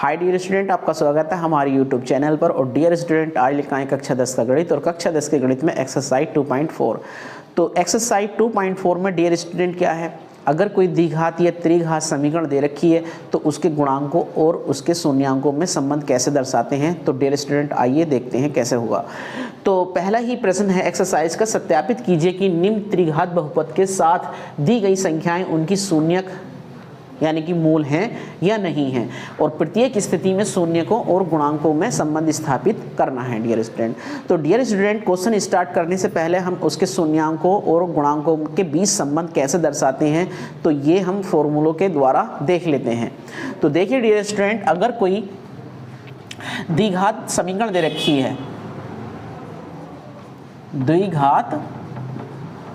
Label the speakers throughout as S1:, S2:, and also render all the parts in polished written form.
S1: Hi dear student, आपका स्वागत है हमारे यूट्यूब चैनल पर। और डियर स्टूडेंट, आज लिखाएं कक्षा 10 का गणित और कक्षा 10 के गणित में एक्सरसाइज 2.4। तो एक्सरसाइज 2.4 में डियर स्टूडेंट क्या है, अगर कोई द्विघात या त्रिघात समीकरण दे रखी है तो उसके गुणांकों और उसके शून्यांकों में संबंध कैसे दर्शाते हैं। तो डियर स्टूडेंट आइए देखते हैं कैसे होगा। तो पहला ही प्रश्न है एक्सरसाइज का, सत्यापित कीजिए कि निम्न त्रिघात बहुपद के साथ दी गई संख्याएं उनकी शून्यक यानी कि मूल हैं या नहीं हैं, और प्रत्येक स्थिति में शून्यकों और गुणांकों में संबंध स्थापित करना है डियर स्टूडेंट। तो डियर स्टूडेंट, क्वेश्चन स्टार्ट करने से पहले हम उसके शून्यांकों और गुणांकों के बीच संबंध कैसे दर्शाते हैं तो ये हम फॉर्मूलों के द्वारा देख लेते हैं। तो देखिए डियर स्टूडेंट, अगर कोई द्विघात समीकरण दे रखी है, द्विघात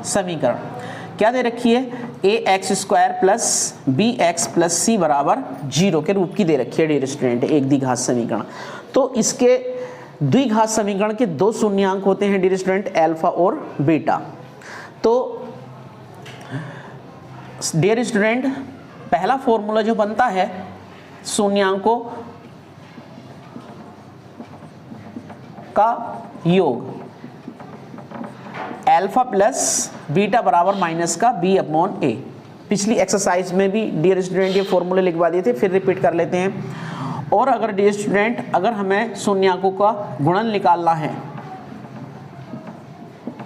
S1: समीकरण क्या दे रखी है, ax² plus bx plus c बराबर 0 के रूप की दे रखी है डियर स्टूडेंट, एक द्विघात समीकरण। तो इसके द्विघात समीकरण के दो शून्यांक होते हैं डियर स्टूडेंट, अल्फा और बीटा। तो डियर स्टूडेंट, पहला फॉर्मूला जो बनता है शून्यांकों का योग, अल्फा प्लस बीटा बराबर माइनस का b/a। पिछली एक्सरसाइज में भी डियर स्टूडेंट ये फॉर्मूले लिखवा दिए थे, फिर रिपीट कर लेते हैं। और अगर डियर स्टूडेंट, अगर हमें शून्यांकों का गुणन निकालना है,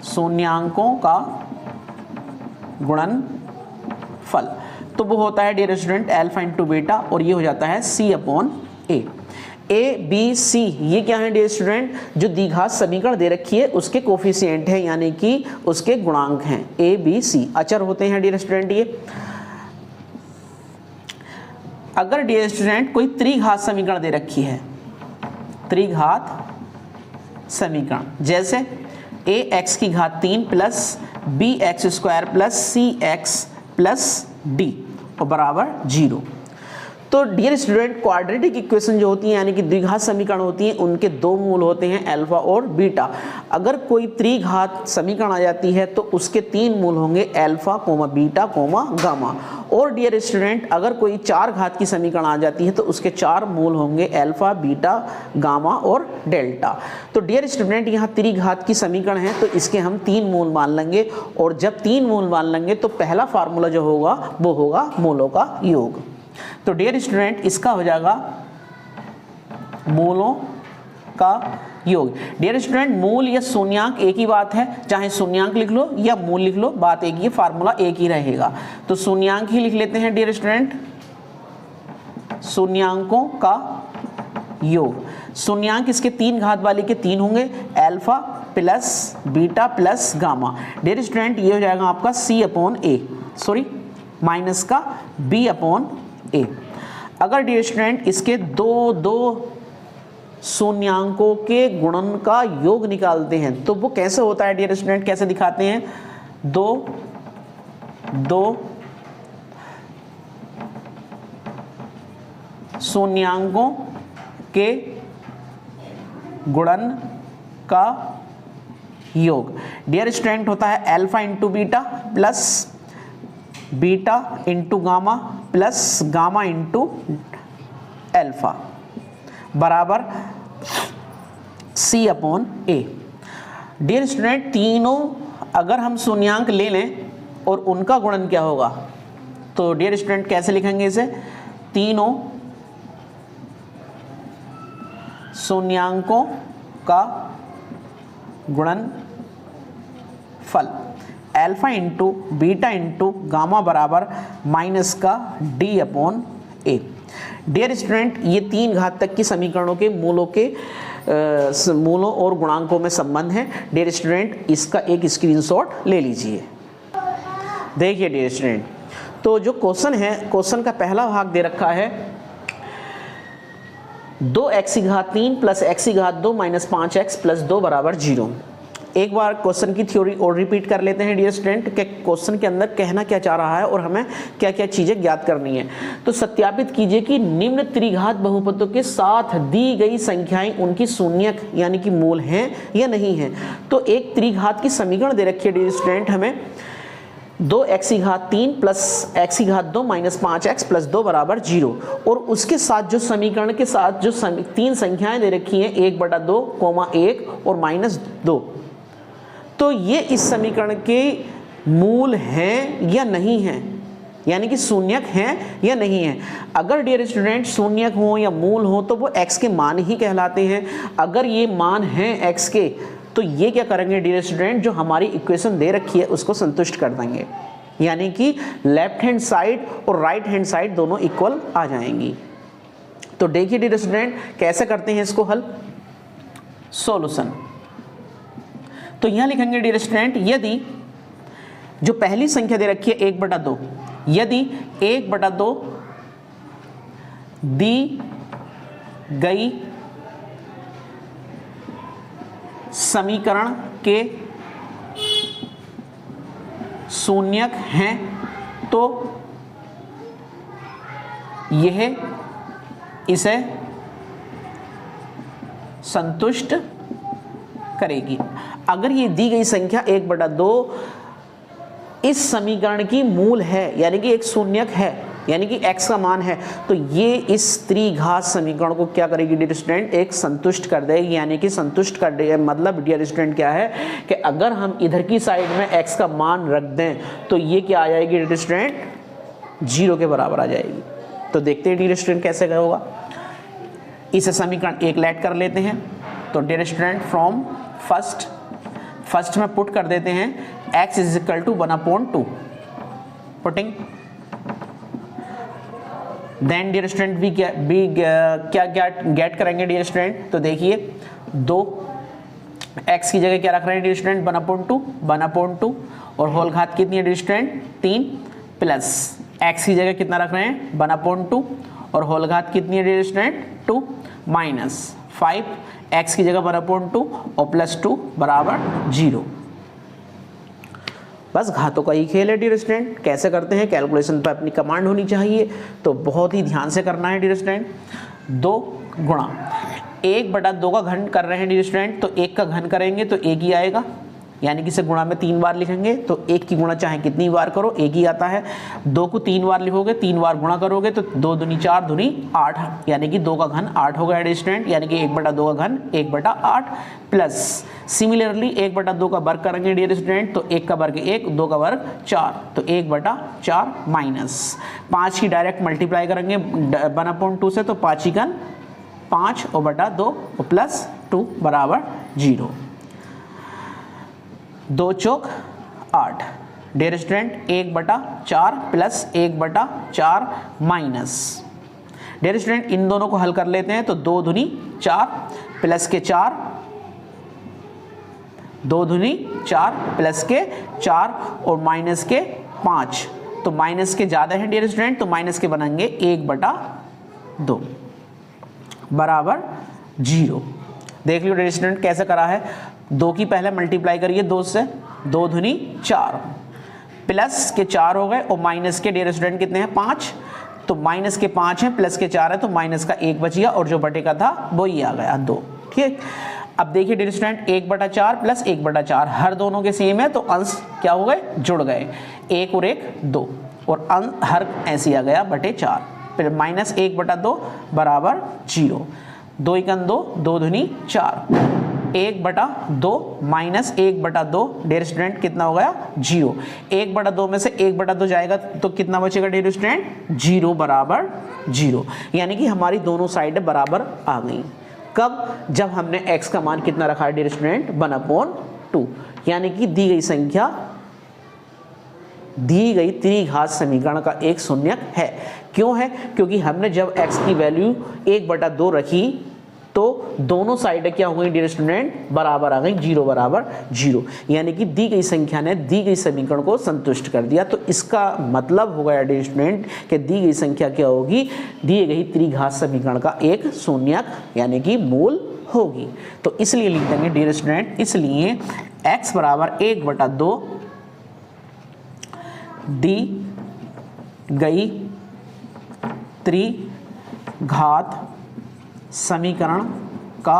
S1: शून्यांकों का गुणनफल, तो वो होता है dear student alpha into beta, और ये हो जाता है c/a। ए बी सी ये क्या है डियर स्टूडेंट, जो द्विघात समीकरण दे रखी है उसके कोफिशिएंट है, यानी कि उसके गुणांक हैं। ए बी सी अचर होते हैं डियर स्टूडेंट। ये अगर डियर स्टूडेंट कोई त्रिघात समीकरण दे रखी है, त्रिघात समीकरण, जैसे ax³ plus bx² plus cx plus d और बराबर 0। तो डियर स्टूडेंट, क्वाड्रेटिक इक्वेशन जो होती है यानी कि द्विघात समीकरण होती है, उनके दो मूल होते हैं अल्फा और बीटा। अगर कोई त्रिघात समीकरण आ जाती है तो उसके तीन मूल होंगे अल्फा, बीटा, गामा। और डियर स्टूडेंट, अगर कोई चार घात की समीकरण आ जाती है तो उसके चार मूल होंगे अल्फा, बीटा, गामा और डेल्टा। तो डियर स्टूडेंट, यहाँ त्रिघात की समीकरण है तो इसके हम तीन मूल मान लेंगे, और जब तीन मूल मान लेंगे तो पहला फार्मूला जो होगा वो होगा मूलों का योग। तो डियर स्टूडेंट, इसका हो जाएगा मूलों का योग। डियर स्टूडेंट, मूल या शून्यांक एक ही बात है, चाहे शून्यांक लिख लो या मूल लिख लो, बात एक ही, फार्मूला एक ही रहेगा। तो शून्यांक ही लिख लेते हैं डियर स्टूडेंट, शून्यांकों का योग। शून्यांक इसके तीन घात वाले के तीन होंगे, alpha plus beta plus gamma. Dear student, ये हो जाएगा आपका माइनस का b/a। अगर डियर स्टूडेंट इसके दो शून्यांकों के गुणन का योग निकालते हैं तो वो कैसे होता है डियर स्टूडेंट, कैसे दिखाते हैं, दो शून्यांकों के गुणन का योग डियर स्टूडेंट होता है alpha into beta plus beta into gamma plus gamma into alpha बराबर c/a। डियर स्टूडेंट, तीनों अगर हम शून्यांक ले लें और उनका गुणन क्या होगा, तो डियर स्टूडेंट कैसे लिखेंगे इसे, तीनों शून्यांकों का गुणनफल alpha into beta into gamma बराबर माइनस का d/a। डियर स्टूडेंट, ये तीन घात तक की समीकरणों के मूलों और गुणांकों में संबंध है। डियर स्टूडेंट, इसका एक स्क्रीनशॉट ले लीजिए। देखिए डियर स्टूडेंट, तो जो क्वेश्चन है, क्वेश्चन का पहला भाग दे रखा है 2x³ plus x² minus 5x plus 2 बराबर 0। एक बार क्वेश्चन की थ्योरी और रिपीट कर लेते हैं डियर स्टूडेंट कि क्वेश्चन के अंदर कहना क्या चाह रहा है और हमें क्या क्या चीज़ें ज्ञात करनी है। तो सत्यापित कीजिए कि निम्न त्रिघात बहुपदों के साथ दी गई संख्याएं उनकी शून्यक यानी कि मूल हैं या नहीं हैं। तो एक त्रिघात की समीकरण दे रखी है डियर स्टूडेंट हमें, 2x की घात 3 प्लस x की घात 2 माइनस 5x प्लस 2 बराबर 0। और उसके साथ जो समीकरण के साथ जो तीन संख्याएं दे रखी हैं 1/2, 1 और -2, तो ये इस समीकरण के मूल हैं या नहीं हैं, यानी कि शून्यक हैं या नहीं हैं। अगर डियर स्टूडेंट शून्यक हो या मूल हो तो वो x के मान ही कहलाते हैं। अगर ये मान हैं x के, तो ये क्या करेंगे डियर स्टूडेंट, जो हमारी इक्वेशन दे रखी है उसको संतुष्ट कर देंगे, यानी कि लेफ्ट हैंड साइड और राइट हैंड साइड दोनों इक्वल आ जाएंगी। तो देखिए डियर स्टूडेंट कैसे करते हैं इसको हल। सॉल्यूशन तो यहां लिखेंगे डियर स्टूडेंट, यदि जो पहली संख्या दे रखी है 1/2, यदि 1/2 दी गई समीकरण के शून्यक हैं तो यह इसे संतुष्ट करेगी। अगर ये दी गई संख्या 1/2 इस समीकरण की मूल है, यानी कि एक शून्यक है, यानी कि x का मान है, तो ये इस त्रिघात समीकरण को क्या करेगी डियर स्टूडेंट, एक संतुष्ट कर देगी। यानी कि संतुष्ट कर देगी मतलब डियर स्टूडेंट क्या है कि अगर हम इधर की साइड में x का मान रख दें तो ये क्या आ जाएगी डियर स्टूडेंट, 0 के बराबर आ जाएगी। तो देखते हैं डियर स्टूडेंट कैसे होगा। इसे समीकरण 1 लेट कर लेते हैं। तो डियर स्टूडेंट फ्रॉम फर्स्ट में पुट कर देते हैं x is equal to 1/2, putting then dear student भी क्या गेट करेंगे डियर स्टूडेंट। तो देखिए 2 x की जगह क्या रख रहे हैं डियर स्टूडेंट, 1/2 और होल घात कितनी है डियर स्टूडेंट, 3 प्लस x की जगह कितना रख रहे हैं, 1/2 और होल घात कितनी है डियर स्टूडेंट, 2 माइनस 5 x की जगह 1/2 और प्लस 2 बराबर 0। बस घातों का ही खेल है डियर स्टूडेंट। कैसे करते हैं, कैलकुलेशन पर अपनी कमांड होनी चाहिए, तो बहुत ही ध्यान से करना है डियर स्टूडेंट। 2 गुणा 1/2 का घन कर रहे हैं डियर स्टूडेंट, तो 1 का घन करेंगे तो 1 ही आएगा, यानी कि इसे गुणा में 3 बार लिखेंगे तो 1 की गुणा चाहे कितनी बार करो 1 ही आता है। 2 को 3 बार लिखोगे, 3 बार गुणा करोगे तो 2 दूनी 4 दूनी 8, यानी कि 2 का घन 8 हो गया स्टूडेंट, यानी कि 1/2 का घन 1/8 प्लस सिमिलरली 1/2 का वर्ग करेंगे डियर स्टूडेंट, तो 1 का वर्ग 1, 2 का वर्ग 4, तो 1/4 माइनस 5 की डायरेक्ट मल्टीप्लाई करेंगे 1/2 से, तो 5 ही घन 5 और बटा 2 प्लस 2 बराबर 0। 2 चौक 8 dear student 1/4 plus 1/4 minus dear student इन दोनों को हल कर लेते हैं, तो 2 दूनी 4 प्लस के 4, 2 दूनी 4 प्लस के 4 और माइनस के 5, तो माइनस के ज्यादा है डियर स्टूडेंट, तो माइनस के बनेंगे 1/2 बराबर 0। देख लो डियर स्टूडेंट कैसे करा है। 2 की पहले मल्टीप्लाई करिए 2 से, 2 दूनी 4 प्लस के 4 हो गए और माइनस के डियर स्टूडेंट कितने हैं 5, तो माइनस के 5 है प्लस के 4 है, तो माइनस का 1 बच गया और जो बटे का था वो ही आ गया 2। ठीक, अब देखिए डियर स्टूडेंट 1/4 प्लस 1/4 हर दोनों के सेम है, तो अंश क्या हो गए, जुड़ गए, 1 और 1 2 और हर ऐसे आ गया बटे 4, फिर माइनस 1/2 बराबर 0, 2 1 2, 2 दूनी 4, 1/2 माइनस 1/2 डियर स्टूडेंट कितना हो गया 0। 1/2 में से 1/2 जाएगा तो कितना बचेगा डियर स्टूडेंट 0 बराबर 0, यानी कि हमारी दोनों साइड बराबर आ गई। कब, जब हमने x का मान कितना रखा है डियर स्टूडेंट 1/2, यानी कि दी गई संख्या दी गई त्रिघात समीकरण का एक शून्यक है। क्यों है, क्योंकि हमने जब x की वैल्यू 1/2 रखी तो दोनों साइड क्या हो गई डियर स्टूडेंट बराबर आ गई, 0 बराबर 0, यानी कि दी गई संख्या ने दी गई समीकरण को संतुष्ट कर दिया। तो इसका मतलब हो गया डियर स्टूडेंट कि दी गई संख्या क्या होगी, दी गई त्रिघात समीकरण का एक शून्यक यानी कि मूल होगी। तो इसलिए लिख देंगे डियर स्टूडेंट, इसलिए x बराबर 1/2 दी गई त्रिघात समीकरण का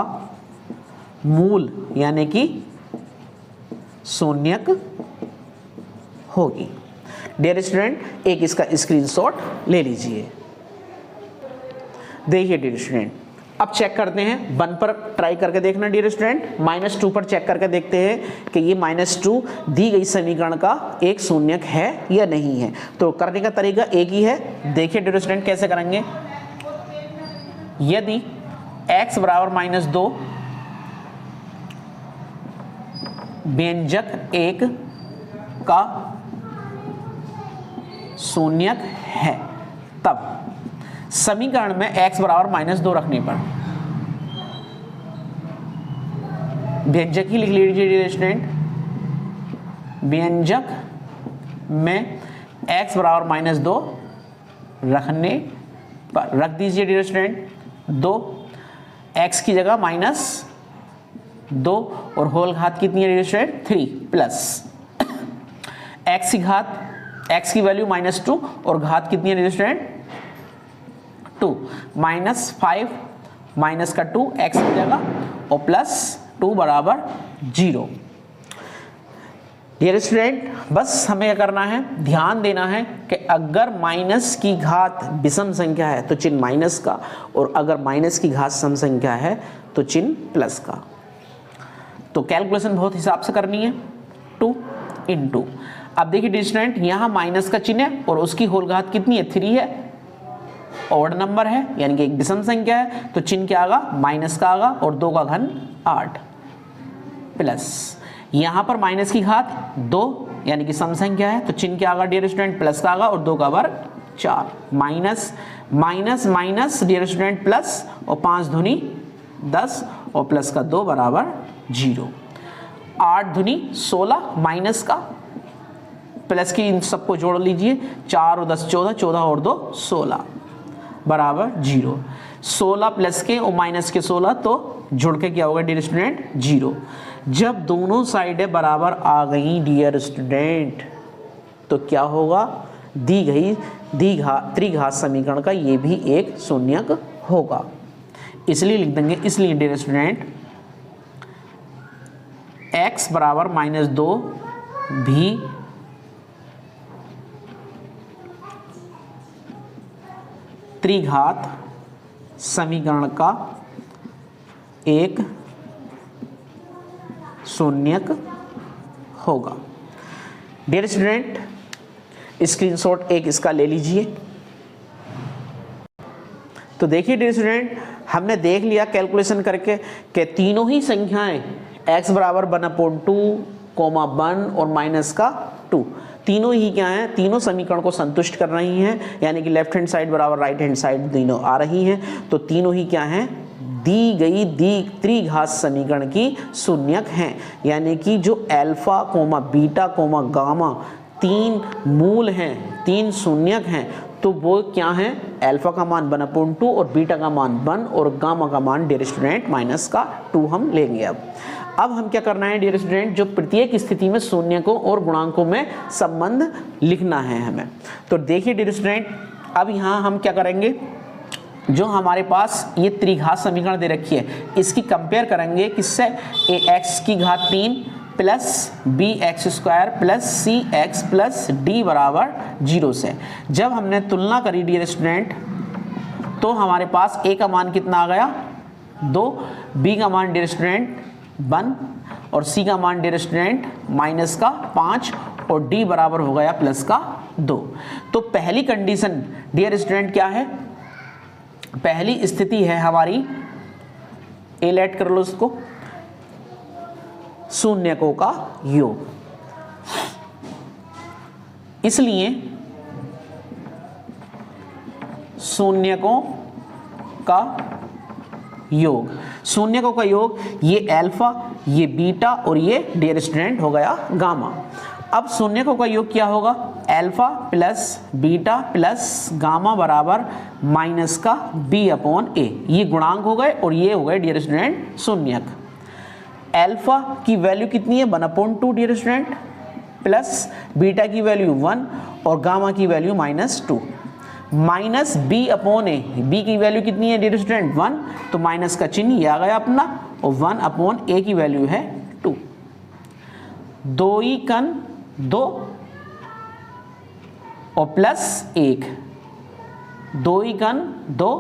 S1: मूल यानी कि शून्यक होगी। डियर स्टूडेंट एक इसका स्क्रीनशॉट ले लीजिए। देखिए डियर स्टूडेंट, अब चेक करते हैं 1 पर ट्राई करके देखना डियर स्टूडेंट, -2 पर चेक करके देखते हैं कि ये -2 दी गई समीकरण का एक शून्यक है या नहीं है। तो करने का तरीका एक ही है। देखिए डियर स्टूडेंट कैसे करेंगे। यदि x बराबर -2 व्यंजक 1 का शून्यक है, तब समीकरण में x बराबर -2 रखने पर व्यंजक ही लिख लीजिए डियर स्टूडेंट। व्यंजक में x बराबर -2 रखने पर रख दीजिए डियर स्टूडेंट 2, x की जगह -2 और होल घात कितनी है डियर स्टूडेंट 3 प्लस x की घात, x की वैल्यू -2 और घात कितनी है डियर स्टूडेंट 2, -5 माइनस का 2 x की जगह और +2 बराबर 0। डियर स्टूडेंट बस हमें क्या करना है, ध्यान देना है कि अगर माइनस की घात विषम संख्या है तो चिन्ह माइनस का, और अगर माइनस की घात सम संख्या है तो चिन्ह प्लस का। तो कैलकुलेशन बहुत हिसाब से करनी है। 2 × अब देखिए डियर स्टूडेंट यहाँ माइनस का चिन्ह है और उसकी होल घात कितनी है 3 है, ऑड नंबर है यानी कि एक विषम संख्या है, तो चिन्ह क्या आगा माइनस का आगा और 2 का घन 8 प्लस यहाँ पर माइनस की घात 2 यानी कि सम संख्या है, तो चिन्ह क्या आगा डियर स्टूडेंट प्लस का आगा और 2 का वर्ग 4 minus minus minus dear student plus और 5 दूनी 10 और प्लस का 2 बराबर 0। 8 दूनी 16 माइनस का प्लस की इन सबको जोड़ लीजिए 4 और 10 14, 14 और 2 16 बराबर 0। 16 प्लस के और माइनस के 16 तो जुड़ के क्या होगा डियर स्टूडेंट 0। जब दोनों साइडें बराबर आ गई डियर स्टूडेंट तो क्या होगा, त्रिघात समीकरण का ये भी एक शून्यक होगा, इसलिए लिख देंगे। इसलिए डियर स्टूडेंट x बराबर -2 भी त्रिघात समीकरण का एक शून्यक होगा। डियर स्टूडेंट स्क्रीनशॉट एक इसका ले लीजिए। तो देखिए डियर स्टूडेंट हमने देख लिया कैलकुलेशन करके कि तीनों ही संख्याएं x बराबर 1/2, 1 और माइनस का 2 तीनों ही क्या हैं, तीनों समीकरण को संतुष्ट कर रही हैं, यानी कि लेफ्ट हैंड साइड बराबर राइट हैंड साइड तीनों आ रही हैं। तो तीनों ही क्या हैं, दी गई त्रिघात समीकरण की शून्यक हैं, यानी कि जो alpha comma beta comma gamma 3 मूल हैं, 3 शून्यक हैं, तो वो क्या हैं, अल्फा का मान 1/2 और बीटा का मान 1 और गामा का मान डियर स्टूडेंट -2 हम लेंगे। अब हम क्या करना है डियर स्टूडेंट, जो प्रत्येक स्थिति में शून्यकों और गुणांकों में संबंध लिखना है हमें। तो देखिए डियर स्टूडेंट अब यहाँ हम क्या करेंगे, जो हमारे पास ये त्रिघात समीकरण दे रखी है इसकी कंपेयर करेंगे किससे, ax की घात 3 plus bx² plus cx plus d बराबर 0 से। जब हमने तुलना करी डियर स्टूडेंट तो हमारे पास a का मान कितना आ गया 2, b का मान डियर स्टूडेंट 1 और c का मान डियर स्टूडेंट -5 और d बराबर हो गया +2। तो पहली कंडीशन डियर स्टूडेंट क्या है, पहली स्थिति है हमारी, ए लेट कर लो उसको, शून्यकों का योग। इसलिए शून्यकों का योग, शून्यकों का योग ये अल्फा, ये बीटा और ये डियर स्टूडेंट हो गया गामा। अब शून्यकों का योग क्या होगा, alpha plus beta plus gamma बराबर -b/a। ये गुणांक हो गए और ये हो गए डियर स्टूडेंट शून्यक। अल्फा की वैल्यू कितनी है 1/2 डियर स्टूडेंट प्लस बीटा की वैल्यू 1 और गामा की वैल्यू -2 -b/a। b की वैल्यू कितनी है डियर स्टूडेंट 1, तो माइनस का चिन्ह ये आ गया अपना, और 1/a की वैल्यू है 2। 2 2 और प्लस 1, 2 इकन 2,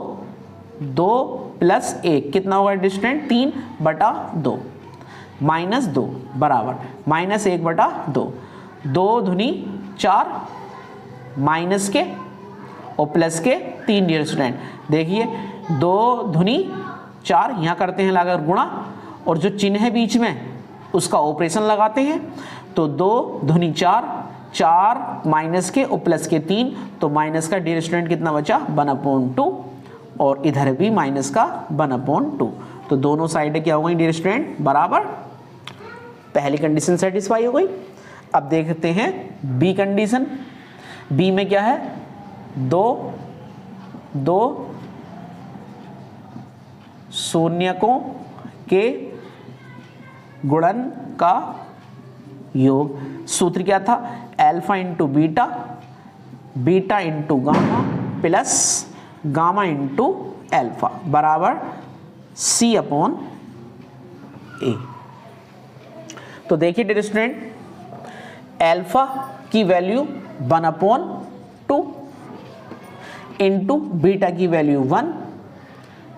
S1: 2 प्लस 1 कितना होगा डिस्टेंट 3/2 माइनस 2 बराबर -1/2, 2 दूनी 4 माइनस के और प्लस के 3 डियर स्टूडेंट। देखिए 2 दूनी 4, यहाँ करते हैं लगाकर गुणा और जो चिन्ह है बीच में उसका ऑपरेशन लगाते हैं। तो 2 दूनी 4, 4 माइनस के और प्लस के 3, तो माइनस का डियर स्टूडेंट कितना बचा 1/2 और इधर भी माइनस का 1/2। तो दोनों साइड क्या हो गई डियर स्टूडेंट बराबर। पहली कंडीशन सेटिस्फाई हो गई। अब देखते हैं बी कंडीशन। बी में क्या है 2 शून्यकों के गुणन का योग। सूत्र क्या था alpha into beta, beta into gamma plus gamma into alpha बराबर C/A। तो देखिए डियर स्टूडेंट अल्फा की वैल्यू 1/2 इंटू बीटा की वैल्यू 1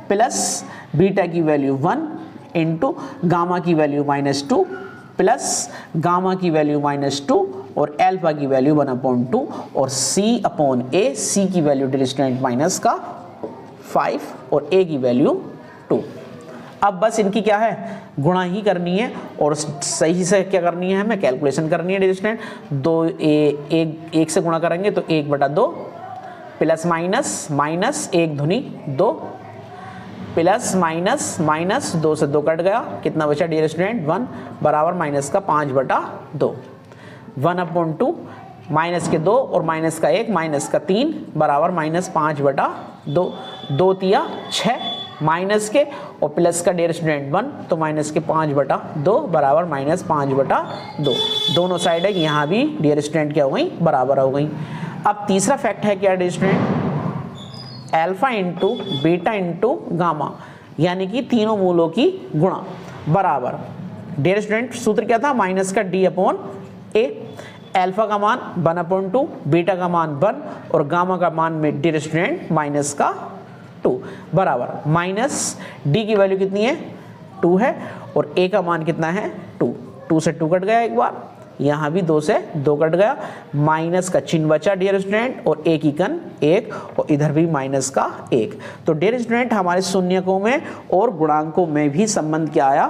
S1: प्लस बीटा की वैल्यू 1 इंटू गामा की वैल्यू -2 प्लस गामा की वैल्यू -2 और अल्फा की वैल्यू 1/2 और C/A। C की वैल्यू डियर स्टूडेंट माइनस का 5 और A की वैल्यू 2। अब बस इनकी क्या है गुणा ही करनी है और सही से क्या करनी है हमें कैलकुलेशन करनी है डियर स्टूडेंट। 1 से गुणा करेंगे तो 1/2 प्लस माइनस 1 दूनी 2 प्लस माइनस 2 से 2 कट गया, कितना बचा डियर स्टूडेंट 1 बराबर माइनस का 5/2। 1/2 माइनस के 2 और माइनस का 1 माइनस का 3 बराबर -5/2। 2 तिया 6 माइनस के और प्लस का डियर स्टूडेंट 1 तो माइनस के 5/2 बराबर -5/2। दोनों साइड है यहाँ भी डियर स्टूडेंट क्या हो गई बराबर हो गई। अब तीसरा फैक्ट है क्या dear student alpha into beta into gamma, यानी कि तीनों मूलों की गुणा बराबर डियर स्टूडेंट सूत्र क्या था माइनस का D/A। अल्फा का मान 1/2, बीटा का मान 1 और गामा का मान में डियर स्टूडेंट माइनस का 2 बराबर माइनस D की वैल्यू कितनी है 2 है और A का मान कितना है 2 से 2 कट गया एक बार, यहाँ भी 2 से 2 कट गया, माइनस का चिन्ह बचा डियर स्टूडेंट और A की कन 1 और इधर भी माइनस का 1। तो डियर स्टूडेंट हमारे शून्यकों में और गुणांकों में भी संबंध क्या आया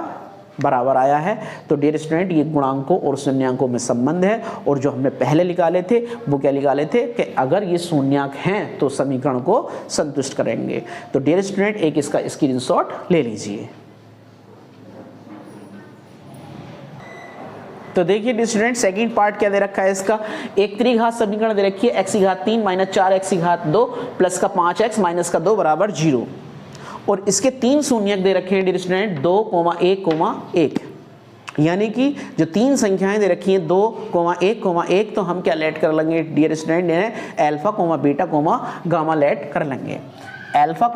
S1: बराबर आया है। तो डियर स्टूडेंट ये गुणांकों और शून्यांकों में संबंध है और जो हमने पहले निकाले थे वो क्या निकाले थे कि अगर ये शून्यांक हैं तो समीकरण को संतुष्ट करेंगे। तो डियर स्टूडेंट एक इसका स्क्रीनशॉट ले लीजिए। तो देखिए डियर स्टूडेंट सेकंड पार्ट क्या दे रखा है इसका, एक त्रिघात समीकरण दे रखी है x3 - 4x2 प्लस का 5x माइनस का 2 बराबर 0 और इसके 3 शून्यक दे रखे हैं डियर स्टूडेंट 2, 1, 1, यानी कि जो 3 संख्याएं दे रखी हैं 2, 1, 1 तो हम क्या लेट कर लेंगे dear student alpha, beta, gamma let कर लेंगे। Alpha,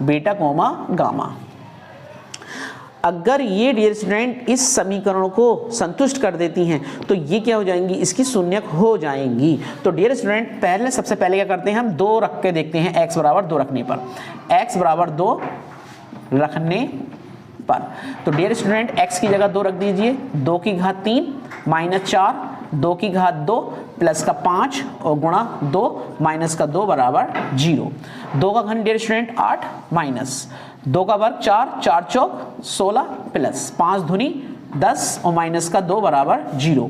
S1: beta, gamma. अगर ये डियर स्टूडेंट इस समीकरण को संतुष्ट कर देती हैं तो ये क्या हो जाएंगी इसकी शून्यक हो जाएंगी। तो डियर स्टूडेंट सबसे पहले क्या करते हैं हम 2 रख के देखते हैं x बराबर 2 रखने पर, x बराबर 2 रखने पर। तो डियर स्टूडेंट x की जगह 2 रख दीजिए, 2 की घात 3 माइनस 4, 2 की घात 2 प्लस का 5 और गुणा 2 माइनस का 2 बराबर 0। 2 का घन डियर स्टूडेंट 8 माइनस 2 का वर्ग 4, 4 चौक 16 प्लस 5 दूनी 10 और माइनस का 2 बराबर 0।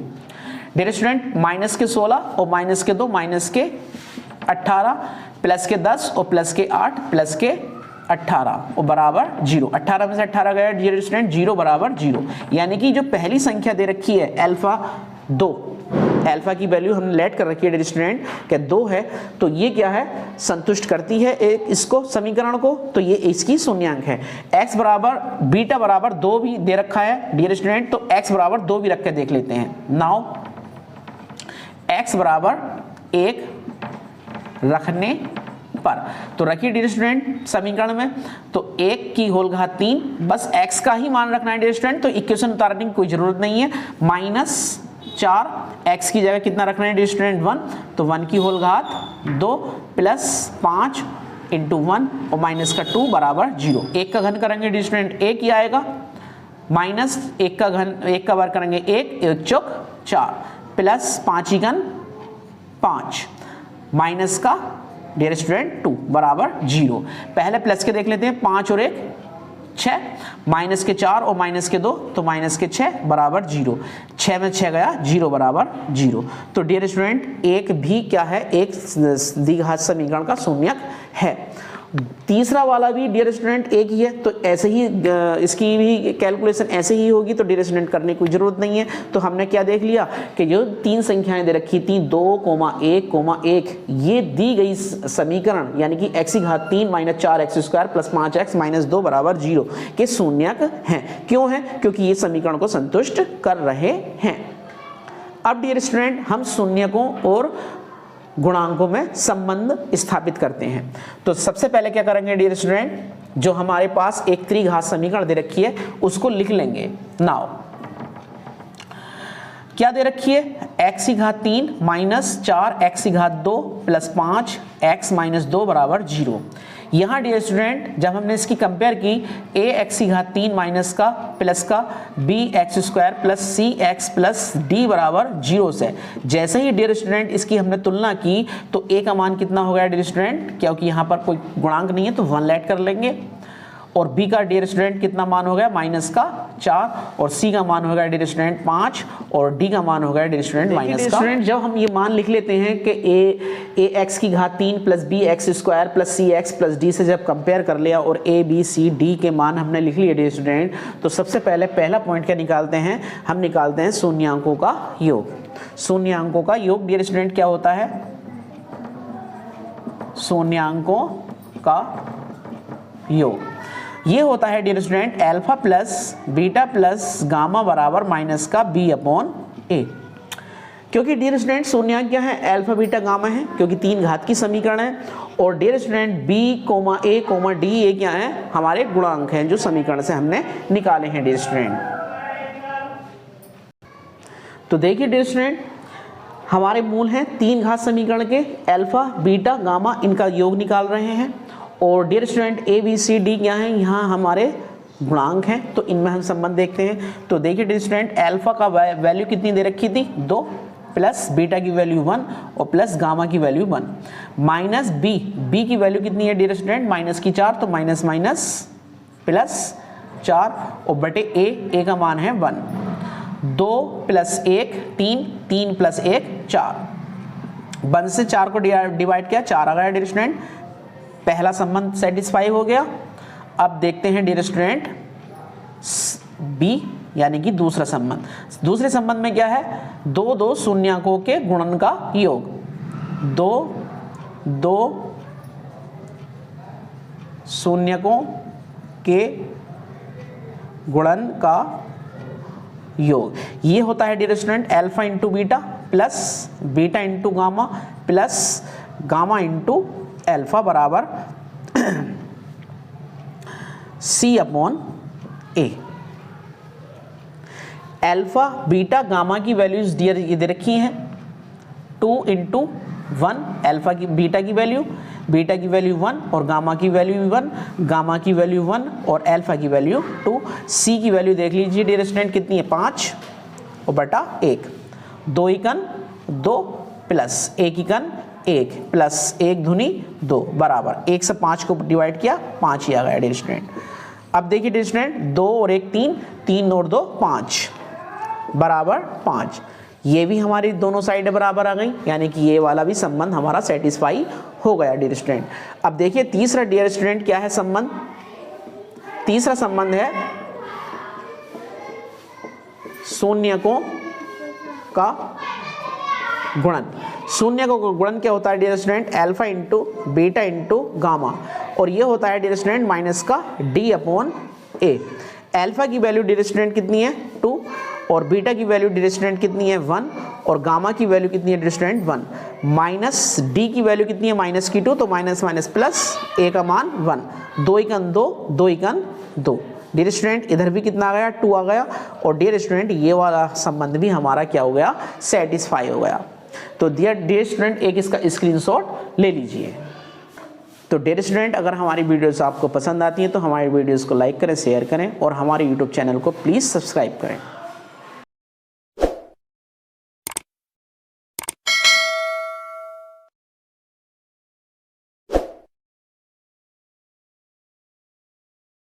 S1: डियर स्टूडेंट माइनस के 16 और माइनस के 2 माइनस के 18 प्लस के 10 और प्लस के 8 प्लस के 18 और बराबर 0। 18 में से 18 गया डियर स्टूडेंट 0 बराबर 0, यानी कि जो पहली संख्या दे रखी है अल्फा 2, अल्फा की वैल्यू हमने लेट कर रखी है डियर स्टूडेंट क्या 2 है, तो ये क्या है संतुष्ट करती है एक इसको समीकरण को, तो ये इसकी शून्यांक है। x बराबर बीटा बराबर 2 भी दे रखा है डियर स्टूडेंट, तो x बराबर 2 भी रख के देख लेते हैं। नाउ x बराबर 1 रखने पर, तो रखिए डियर स्टूडेंट समीकरण में, तो 1 की होल घात 3 बस x का ही मान रखना है डियर स्टूडेंट, तो इक्वेशन उतारने की कोई जरूरत नहीं है। -4 x की जगह कितना रखना है डियर स्टूडेंट 1, तो 1 की होल घात 2 प्लस 5 इंटू 1 और माइनस का 2 बराबर 0। 1 का घन करेंगे डियर स्टूडेंट 1 ही आएगा, माइनस 1 का घन 1 का वर्ग करेंगे 1 चौक 4 प्लस 5 ही घन 5 माइनस का डियर स्टूडेंट 2 बराबर 0। पहले प्लस के देख लेते हैं, 5 और 1 6, माइनस के 4 और माइनस के 2 तो माइनस के 6 बराबर 0। 6 में 6 गया 0 बराबर 0। तो डियर स्टूडेंट एक भी क्या है, एक द्विघात समीकरण का शून्यक है। तीसरा वाला भी डियर स्टूडेंट एक ही है, तो ऐसे ही इसकी भी कैलकुलेशन ऐसे ही होगी, तो डियर स्टूडेंट करने की जरूरत नहीं है। तो हमने क्या देख लिया कि जो 3 संख्याएं दे रखी थी 2,1,1 ये दी गई समीकरण यानी कि x की घात 3 minus 4x² plus 5x minus 2 बराबर 0 के शून्यक हैं। क्यों है? क्योंकि ये समीकरण को संतुष्ट कर रहे हैं। अब डियर स्टूडेंट हम शून्यकों और गुणांकों में संबंध स्थापित करते हैं। तो सबसे पहले क्या करेंगे डियर स्टूडेंट, जो हमारे पास एक त्रिघात समीकरण दे रखी है उसको लिख लेंगे। नाउ क्या दे रखी है, x की घात 3 माइनस 4x की घात 2 प्लस 5x माइनस 2 बराबर 0। यहाँ डियर स्टूडेंट जब हमने इसकी कंपेयर की ax की घात 3 माइनस का प्लस का bx² plus cx plus d बराबर 0 से, जैसे ही डियर स्टूडेंट इसकी हमने तुलना की तो a का मान कितना हो गया डियर स्टूडेंट, क्योंकि यहाँ पर कोई गुणांक नहीं है तो 1 ऐड कर लेंगे, और b का डियर स्टूडेंट कितना मान हो गया माइनस का 4, और c का मान हो गया डियर स्टूडेंट 5, और d का मान हो गया डियर स्टूडेंट माइनस का। स्टूडेंट जब हम ये मान लिख लेते हैं कि ax की घात 3 plus bx² plus cx plus d से जब कंपेयर कर लिया और a b c d के मान हमने लिख लिए डियर स्टूडेंट, तो सबसे पहले पहला पॉइंट क्या निकालते हैं, हम निकालते हैं शून्यांकों का योग। शून्यांकों का योग डियर स्टूडेंट क्या होता है, शून्यांकों का योग ये होता है dear student alpha plus beta plus gamma बराबर माइनस का b/a। क्योंकि डियर स्टूडेंट शून्यांक क्या है, अल्फा बीटा गामा है, क्योंकि 3 घात की समीकरण है, और dear student b, a, d ये क्या है, हमारे गुणांक हैं जो समीकरण से हमने निकाले हैं डियर स्टूडेंट। तो देखिए डियर स्टूडेंट हमारे मूल हैं 3 घात समीकरण के, अल्फा बीटा गामा इनका योग निकाल रहे हैं, और dear student A B C D क्या है, यहाँ हमारे गुणांक हैं, तो इनमें हम संबंध देखते हैं। तो देखिए डियर स्टूडेंट अल्फा का वैल्यू कितनी दे रखी थी 2, प्लस बीटा की वैल्यू 1 और प्लस गामा की वैल्यू 1, माइनस बी की वैल्यू कितनी है डियर स्टूडेंट माइनस की 4, तो माइनस माइनस प्लस 4, और बटे ए का मान है 1, 2 प्लस 1 3, 3 प्लस 1 4, 1 से 4 को डिवाइड किया 4 आ गया डियर स्टूडेंट, पहला संबंध सेटिस्फाई हो गया। अब देखते हैं डियर स्टूडेंट बी यानी कि दूसरा संबंध। दूसरे संबंध में क्या है, 2 शून्यांकों के गुणन का योग, 2 शून्यकों के गुणन का योग ये होता है dear student alpha into beta plus beta into gamma plus gamma into alpha बराबर c/a। अल्फा बीटा गामा की वैल्यूज डियर ये दे रखी हैं 2 × 1, अल्फा की बीटा की वैल्यू 1 और गामा की वैल्यू 1, गामा की वैल्यू 1 और अल्फा की वैल्यू 2। c की वैल्यू देख लीजिए डियर स्टूडेंट कितनी है 5 और बटा 1, 2 एकन 2 प्लस 1 एकन 1 प्लस 1 दूनी 2 बराबर 1 से 5 को डिवाइड किया 5 ही आ गया डियर स्टूडेंट। अब देखिए डियर स्टूडेंट 2 और 1 3, 3 और 2 5 बराबर 5, ये भी हमारी दोनों साइड बराबर आ गई, यानी कि ये वाला भी संबंध हमारा सेटिस्फाई हो गया डियर स्टूडेंट। अब देखिए तीसरा डियर स्टूडेंट क्या है संबंध, तीसरा संबंध है शून्यकों का गुणन। शून्यकों का गुणन क्या होता है dear student alpha into beta into gamma, और ये होता है डियर स्टूडेंट माइनस का d/a। अल्फा की वैल्यू डियर स्टूडेंट कितनी है 2, और बीटा की वैल्यू डियर स्टूडेंट कितनी है 1, और गामा की वैल्यू कितनी है डियर स्टूडेंट 1, माइनस डी की वैल्यू कितनी है माइनस की 2, तो माइनस माइनस प्लस a का मान 1, 2 एकन 2, 2 एकन 2 डियर स्टूडेंट, इधर भी कितना आ गया 2 आ गया, और डियर स्टूडेंट ये वाला संबंध भी हमारा क्या हो गया, सेटिस्फाई हो गया। तो डियर स्टूडेंट एक इसका स्क्रीनशॉट ले लीजिए। तो डियर स्टूडेंट अगर हमारी वीडियोस आपको पसंद आती हैं तो हमारी वीडियोस को लाइक करें, शेयर करें और हमारे यूट्यूब चैनल को प्लीज़ सब्सक्राइब करें।